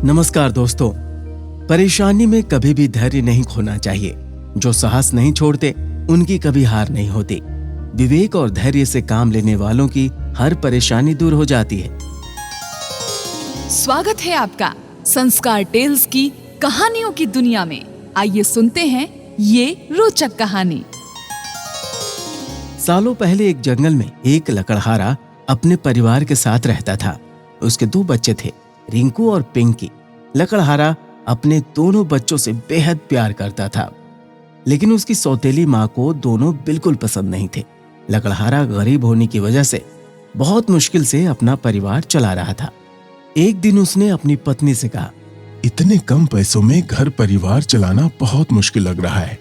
नमस्कार दोस्तों। परेशानी में कभी भी धैर्य नहीं खोना चाहिए। जो साहस नहीं छोड़ते उनकी कभी हार नहीं होती। विवेक और धैर्य से काम लेने वालों की हर परेशानी दूर हो जाती है। स्वागत है आपका संस्कार टेल्स की कहानियों की दुनिया में। आइए सुनते हैं ये रोचक कहानी। सालों पहले एक जंगल में एक लकड़हारा अपने परिवार के साथ रहता था। उसके 2 बच्चे थे, रिंकू और पिंकी। लकड़हारा अपने दोनों बच्चों से बेहद प्यार करता था, लेकिन उसकी सौतेली माँ को दोनों बिल्कुल पसंद नहीं थे। लकड़हारा गरीब होने की वजह से बहुत मुश्किल से अपना परिवार चला रहा था। एक दिन उसने अपनी पत्नी से कहा, इतने कम पैसों में घर परिवार चलाना बहुत मुश्किल लग रहा है।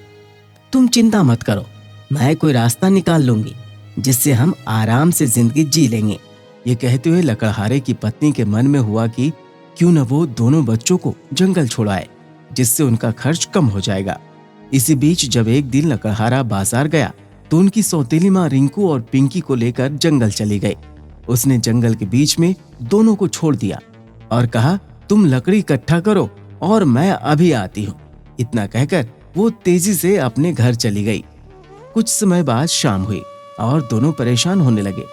तुम चिंता मत करो, मैं कोई रास्ता निकाल लूंगी जिससे हम आराम से जिंदगी जी लेंगे। ये कहते हुए लकड़हारे की पत्नी के मन में हुआ कि क्यों न वो दोनों बच्चों को जंगल छोड़ाए, जिससे उनका खर्च कम हो जाएगा। इसी बीच जब एक दिन लकड़हारा बाजार गया तो उनकी सौतेली माँ रिंकू और पिंकी को लेकर जंगल चली गई। उसने जंगल के बीच में दोनों को छोड़ दिया और कहा, तुम लकड़ी इकट्ठा करो और मैं अभी आती हूँ। इतना कहकर वो तेजी से अपने घर चली गई। कुछ समय बाद शाम हुई और दोनों परेशान होने लगे।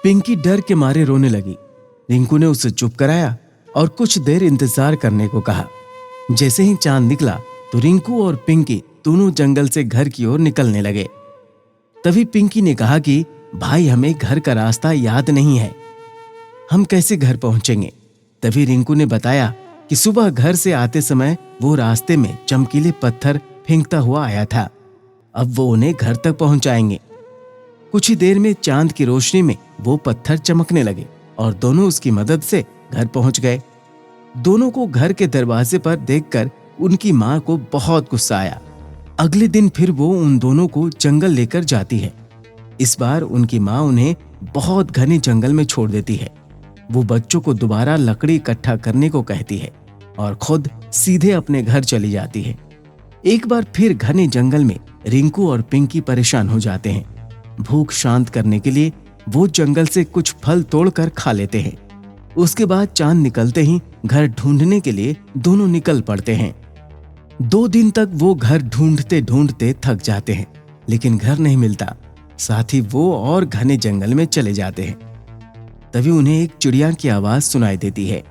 पिंकी डर के मारे रोने लगी। रिंकू ने उसे चुप कराया और कुछ देर इंतजार करने को कहा। जैसे ही चांद निकला तो रिंकू और पिंकी दोनों जंगल से घर की ओर निकलने लगे। तभी पिंकी ने कहा कि भाई, हमें घर का रास्ता याद नहीं है, हम कैसे घर पहुंचेंगे। तभी रिंकू ने बताया कि सुबह घर से आते समय वो रास्ते में चमकीले पत्थर फेंकता हुआ आया था। अब वो उन्हें घर तक पहुंचाएंगे। कुछ ही देर में चांद की रोशनी में वो पत्थर चमकने लगे और दोनों उसकी मदद से घर पहुंच गए। दोनों को घर के दरवाजे पर देखकर उनकी मां को बहुत गुस्सा आया। अगले दिन फिर वो उन दोनों को जंगल लेकर जाती है। इस बार उनकी मां उन्हें बहुत घने जंगल में छोड़ देती है। वो बच्चों को दोबारा लकड़ी इकट्ठा करने को कहती है और खुद सीधे अपने घर चली जाती है। एक बार फिर घने जंगल में रिंकू और पिंकी परेशान हो जाते हैं। भूख शांत करने के लिए वो जंगल से कुछ फल तोड़कर खा लेते हैं। उसके बाद चांद निकलते ही घर ढूंढने के लिए दोनों निकल पड़ते हैं। 2 दिन तक वो घर ढूंढते ढूंढते थक जाते हैं, लेकिन घर नहीं मिलता। साथ ही वो और घने जंगल में चले जाते हैं। तभी उन्हें एक चिड़िया की आवाज सुनाई देती है।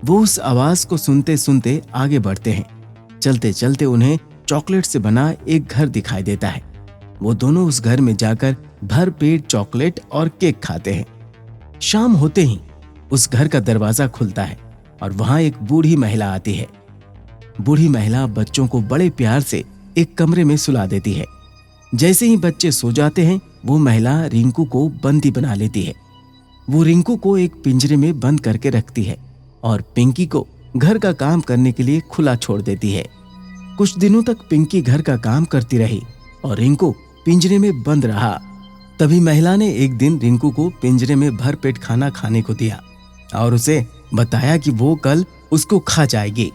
वो उस आवाज को सुनते सुनते आगे बढ़ते हैं। चलते चलते उन्हें चॉकलेट से बना एक घर दिखाई देता है। वो दोनों उस घर में जाकर भर पेट चॉकलेट और केक खाते हैं। शाम होते ही उस घर का दरवाजा खुलता है और वहां एक बूढ़ी महिला आती है। बूढ़ी महिला बच्चों को बड़े प्यार से एक कमरे में सुला देती है। जैसे ही बच्चे सो जाते हैं वो महिला रिंकू को बंदी बना लेती है। वो रिंकू को एक पिंजरे में बंद करके रखती है और पिंकी को घर का काम करने के लिए खुला छोड़ देती है। कुछ दिनों तक पिंकी घर का काम करती रही और रिंकू पिंजरे में बंद रहा। तभी महिला ने एक दिन रिंकू को पिंजरे में भर पेट खाना खाने को दिया और उसे बताया कि वो कल उसको खा जाएगी।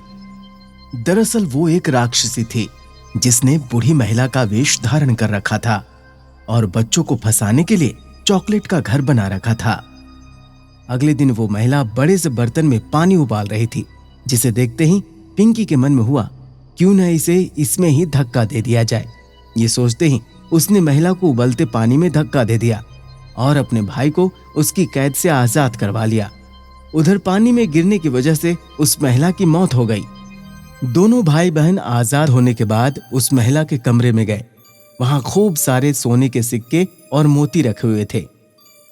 दरअसल वो एक राक्षसी थी जिसने बूढ़ी महिला का वेश धारण कर रखा था और बच्चों को फंसाने के लिए चॉकलेट का घर बना रखा था। अगले दिन वो महिला बड़े से बर्तन में पानी उबाल रही थी, जिसे देखते ही पिंकी के मन में हुआ, क्यों न इसे इसमें ही धक्का दे दिया जाए। ये सोचते ही उसने महिला को उबलते पानी में धक्का दे दिया और अपने भाई को उसकी कैद से आजाद करवा लिया। उधर पानी में गिरने की वजह से उस महिला की मौत हो गई। दोनों भाई बहन आजाद होने के बाद उस महिला के कमरे में गए। वहां खूब सारे सोने के सिक्के और मोती रखे हुए थे।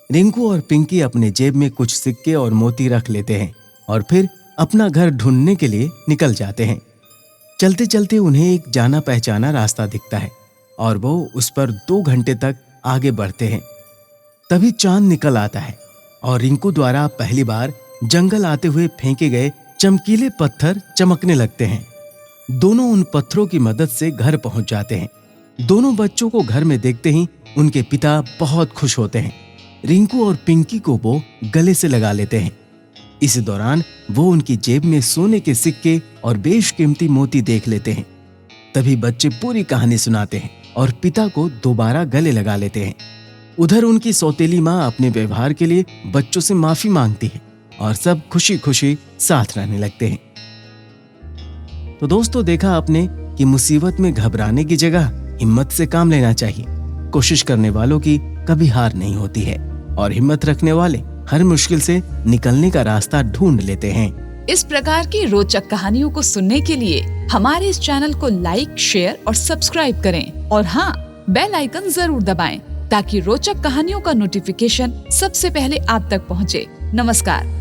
रिंकू और पिंकी अपने जेब में कुछ सिक्के और मोती रख लेते हैं और फिर अपना घर ढूंढने के लिए निकल जाते हैं। चलते चलते उन्हें एक जाना पहचाना रास्ता दिखता है और वो उस पर 2 घंटे तक आगे बढ़ते हैं। तभी चांद निकल आता है और रिंकू द्वारा पहली बार जंगल आते हुए फेंके गए चमकीले पत्थर चमकने लगते हैं। दोनों उन पत्थरों की मदद से घर पहुंच जाते हैं। दोनों बच्चों को घर में देखते ही उनके पिता बहुत खुश होते हैं। रिंकू और पिंकी को वो गले से लगा लेते हैं। इस दौरान वो उनकी जेब में सोने के सिक्के और बेशकीमती मोती देख लेते हैं। तभी बच्चे पूरी कहानी सुनाते हैं और पिता को दोबारा गले लगा लेते हैं। उधर उनकी सौतेली माँ अपने व्यवहार के लिए बच्चों से माफी मांगती है और सब खुशी खुशी साथ रहने लगते हैं। तो दोस्तों, देखा आपने कि मुसीबत में घबराने की जगह हिम्मत से काम लेना चाहिए। कोशिश करने वालों की कभी हार नहीं होती है और हिम्मत रखने वाले हर मुश्किल से निकलने का रास्ता ढूंढ लेते हैं। इस प्रकार की रोचक कहानियों को सुनने के लिए हमारे इस चैनल को लाइक, शेयर और सब्सक्राइब करें और हाँ, बेल आइकन जरूर दबाएं ताकि रोचक कहानियों का नोटिफिकेशन सबसे पहले आप तक पहुंचे। नमस्कार।